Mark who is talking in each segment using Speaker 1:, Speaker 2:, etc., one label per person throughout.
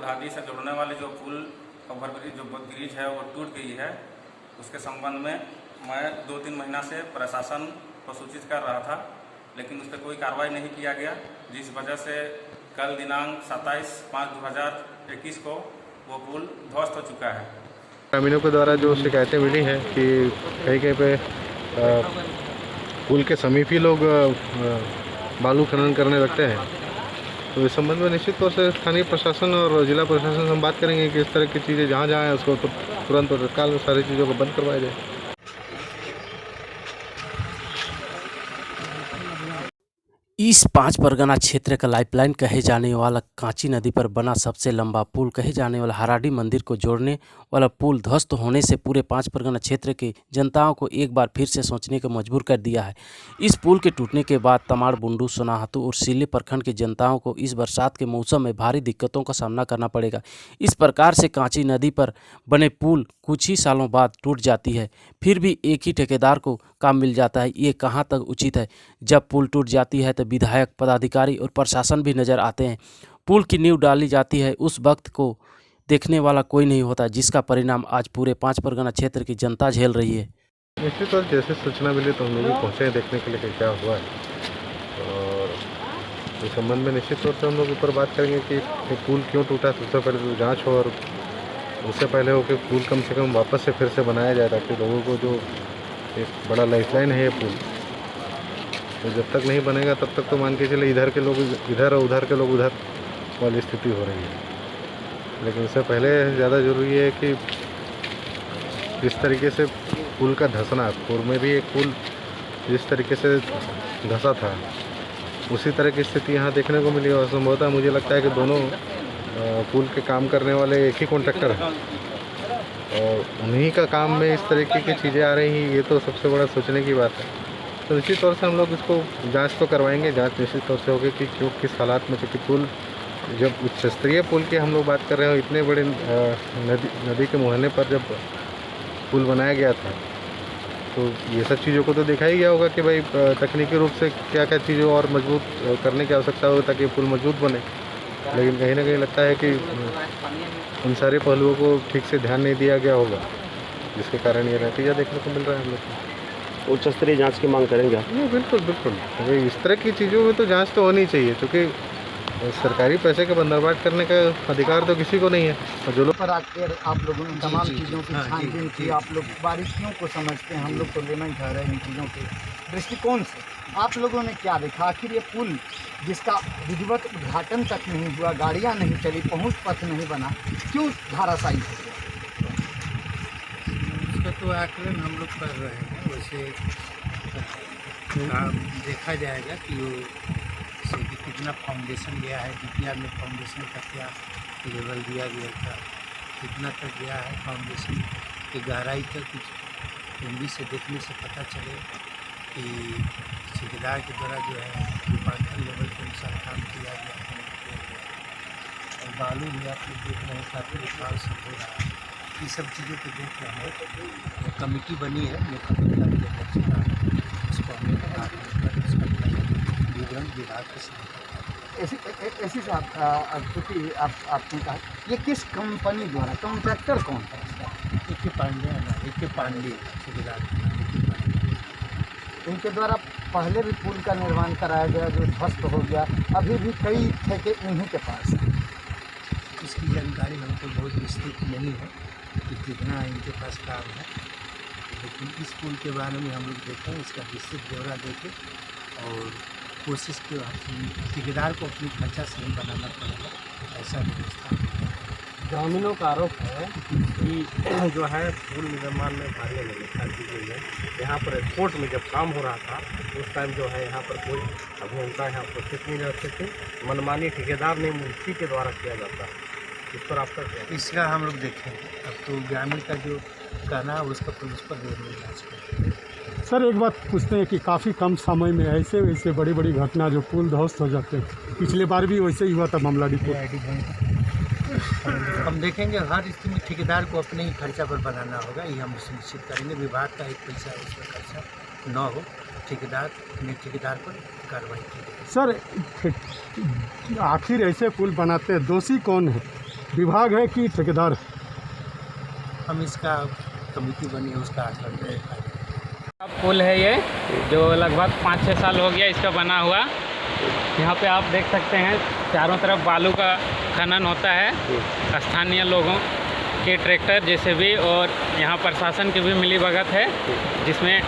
Speaker 1: घाटी से जोड़ने वाली जो पुल ओवरब्रिज जो ब्रिज है वो टूट गई है। उसके संबंध में मैं 2-3 महीना से प्रशासन को सूचित कर रहा था, लेकिन उस पर कोई कार्रवाई नहीं किया गया, जिस वजह से कल दिनांक 27/5/2021 को वो पुल ध्वस्त हो चुका है।
Speaker 2: ग्रामीणों के द्वारा जो शिकायतें मिली हैं कि कहीं कहीं पे पुल के समीप ही लोग बालू खनन करने लगते हैं, तो इस संबंध में निश्चित तौर से स्थानीय प्रशासन और जिला प्रशासन से हम बात करेंगे कि इस तरह की चीज़ें जहाँ जहाँ हैं उसको तुरंत और तत्काल सारी चीज़ों को बंद करवाया जाए।
Speaker 3: ईस्ट 5 परगना क्षेत्र का लाइफलाइन कहे जाने वाला कांची नदी पर बना सबसे लंबा पुल कहे जाने वाला हराडी मंदिर को जोड़ने वाला पुल ध्वस्त होने से पूरे 5 परगना क्षेत्र के जनताओं को एक बार फिर से सोचने को मजबूर कर दिया है। इस पुल के टूटने के बाद तमाड़, बुंडू, सोनाहातू और सिल्ली प्रखंड के जनताओं को इस बरसात के मौसम में भारी दिक्कतों का सामना करना पड़ेगा। इस प्रकार से कांची नदी पर बने पुल कुछ ही सालों बाद टूट जाती है, फिर भी एक ही ठेकेदार को काम मिल जाता है। ये कहाँ तक उचित है? जब पुल टूट जाती है तो विधायक, पदाधिकारी और प्रशासन भी नजर आते हैं। पुल की नींव डाली जाती है, उस वक्त को देखने वाला कोई नहीं होता, जिसका परिणाम आज पूरे 5 परगना क्षेत्र की जनता झेल रही है।
Speaker 2: निश्चित तौर जैसे सूचना मिली तो हम लोग भी पहुँचे हैं देखने के लिए कि क्या हुआ है, और इस संबंध में निश्चित तौर से हम लोग ऊपर बात करेंगे कि पुल क्यों टूटा। सबसे पहले तो जाँच हो, और उससे पहले हो कि पुल कम से कम वापस से फिर से बनाया जाए, ताकि लोगों को जो एक बड़ा लाइफलाइन है ये पुल, तो जब तक नहीं बनेगा तब तक तो मान के चले इधर के लोग इधर और उधर के लोग उधर वाली स्थिति हो रही है। लेकिन इससे पहले ज़्यादा ज़रूरी है कि जिस तरीके से पुल का धंसना, पूर्व में भी एक पुल जिस तरीके से धंसा था उसी तरह की स्थिति यहाँ देखने को मिली। और संभवतः मुझे लगता है कि दोनों पुल के काम करने वाले एक ही कॉन्ट्रैक्टर हैं, और उन्हीं का काम में इस तरीके की चीज़ें आ रही हैं, ये तो सबसे बड़ा सोचने की बात है। तो निश्चित तौर से हम लोग इसको जांच तो करवाएंगे। जांच निश्चित तौर से होगी कि क्यों, किस हालात में, क्योंकि पुल जब उच्च स्तरीय पुल की हम लोग बात कर रहे हो, इतने बड़े नदी के मुहाने पर जब पुल बनाया गया था, तो ये सब चीज़ों को तो देखा ही गया होगा कि भाई तकनीकी रूप से क्या क्या चीज़ें और मजबूत करने की आवश्यकता हो ताकि पुल मजबूत बने। लेकिन कहीं ना कहीं लगता है कि उन सारे पहलुओं को ठीक से ध्यान नहीं दिया गया होगा, जिसके कारण ये नतीजा देखने को मिल रहा है हम लोग को।
Speaker 4: उच्च स्तरीय जाँच की मांग करेंगे आप?
Speaker 2: नहीं, बिल्कुल बिल्कुल, इस तरह की चीज़ों में तो जांच तो होनी चाहिए, क्योंकि सरकारी पैसे का बंदरबाट करने का अधिकार तो किसी को नहीं है। और जो लोग
Speaker 5: पर आकर आप लोगों ने तमाम चीज़ों की छानबीन की, आप लोग बारीकियों को समझते हैं, हम लोग तो लेमन ठहरे हैं इन चीज़ों के दृष्टिकोण से। आप लोगों ने क्या देखा? आखिर ये पुल जिसका विधिवत उद्घाटन तक नहीं हुआ, गाड़ियाँ नहीं चली, पहुँच पथ नहीं बना, क्यों धाराशायी हो गया?
Speaker 6: उसका तो आकलन हम लोग कर रहे हैं। वैसे देखा जाएगा कि वो कि कितना फाउंडेशन गया है, डीपीआर में फाउंडेशन का क्या लेवल दिया गया था, कितना तक गया है फाउंडेशन की गहराई तक। कुछ एमबी से देखने से पता चले कि ठेकेदार के द्वारा जो है डिपार्टमेंट लेवल के अनुसार काम किया गया और बालू भी आप लोग देख रहे हैं काफ़ी विकास से हो रहा है। ये सब चीज़ों को देख रहे हैं। कमेटी बनी है, जो कमेटी का अध्यक्ष था, उसको हमने बना विवरण विभाग के साथ।
Speaker 5: ऐसी साहब, क्योंकि आपने कहा ये किस कंपनी द्वारा, कॉन्ट्रैक्टर कौन था इसका?
Speaker 6: एक पांडे ठेकेदार,
Speaker 5: इनके द्वारा पहले भी पुल का निर्माण कराया गया जो ध्वस्त हो गया, अभी भी कई ठेके इन्हीं के पास हैं।
Speaker 6: इसकी जानकारी हमको बहुत विस्तृत नहीं है कि कितना इनके पास काम है, लेकिन इस पुल के बारे में हम लोग देखें, इसका विस्तृत ब्यौरा देखें और कोशिश के ठेकेदार को अपनी खर्चा से नहीं बनाना पड़ेगा, ऐसा व्यवस्था।
Speaker 4: ग्रामीणों का आरोप है कि जो है पुल निर्माण में भारी व्यवस्था की गई है। यहाँ पर एयरपोर्ट में जब काम हो रहा था उस टाइम जो है यहाँ पर कोई अभियंता यहाँ उपस्थित नहीं रहते थे, मनमानी ठेकेदार ने मुंशी के द्वारा किया जाता है। इस पर आपका क्या?
Speaker 6: इसका हम लोग देखेंगे। अब तो ग्रामीण का जो कहना है उसका पुलिस पर जरूर जाँच करें।
Speaker 7: सर एक बात पूछते हैं कि काफ़ी कम समय में ऐसे वैसे बड़ी बड़ी घटना जो पुल ध्वस्त हो जाते हैं, पिछले बार भी वैसे ही हुआ था मामला रिपोर्ट।
Speaker 6: हम देखेंगे, हर स्थिति में ठेकेदार को अपने ही खर्चा पर बनाना होगा, ये हम सुनिश्चित करेंगे। विभाग का एक पैसा उसका खर्चा न हो, ठेकेदार पर कार्रवाई की जाए।
Speaker 7: सर आखिर ऐसे पुल बनाते हैं, दोषी कौन है? विभाग है कि ठेकेदार?
Speaker 6: हम इसका कमेटी बनी है उसका आकलन करेंगे।
Speaker 8: पुल है ये, जो लगभग 5-6 साल हो गया इसका बना हुआ। यहाँ पे आप देख सकते हैं चारों तरफ बालू का खनन होता है, स्थानीय लोगों के ट्रैक्टर जेसीबी और यहाँ प्रशासन की भी मिलीभगत है, जिसमें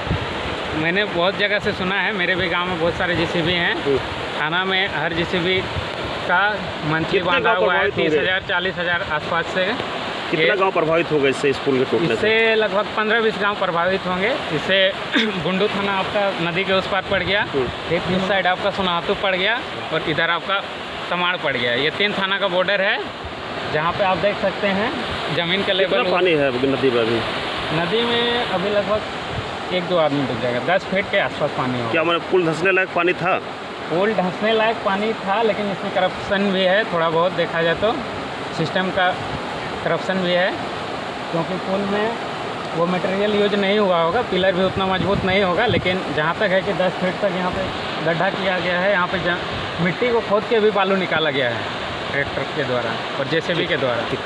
Speaker 8: मैंने बहुत जगह से सुना है, मेरे भी गांव में बहुत सारे जेसीबी हैं। थाना में हर जेसीबी का मंथली बांधा हुआ है 30,000 40,000 आसपास से।
Speaker 9: कितना गांव प्रभावित होगा इससे, इस पुल के टूटने से?
Speaker 8: इससे लगभग 15-20 गांव प्रभावित होंगे। इससे बुंडू थाना आपका नदी के उस पार पड़ गया, एक इस साइड आपका सोनातू पड़ गया और इधर आपका तमाड़ पड़ गया। ये 3 थाना का बॉर्डर है, जहाँ पे आप देख सकते हैं ज़मीन का लेवल।
Speaker 9: कितना पानी है नदी में अभी?
Speaker 8: नदी में अभी लगभग 1-2 आदमी डूब जाएगा, 10 फीट के आसपास पानी होगा।
Speaker 9: क्या मैंने पुल धंसने लायक पानी था?
Speaker 8: पुल धंसने लायक पानी था, लेकिन इसमें करप्शन भी है थोड़ा बहुत, देखा जाए तो सिस्टम का करप्शन भी है, क्योंकि पुल में वो मटेरियल यूज नहीं हुआ होगा, पिलर भी उतना मजबूत नहीं होगा। लेकिन जहाँ तक है कि 10 फीट तक यहाँ पे गड्ढा किया गया है, यहाँ पे मिट्टी को खोद के भी बालू निकाला गया है ट्रैक्टर के द्वारा और जेसीबी के द्वारा।
Speaker 9: ठीक।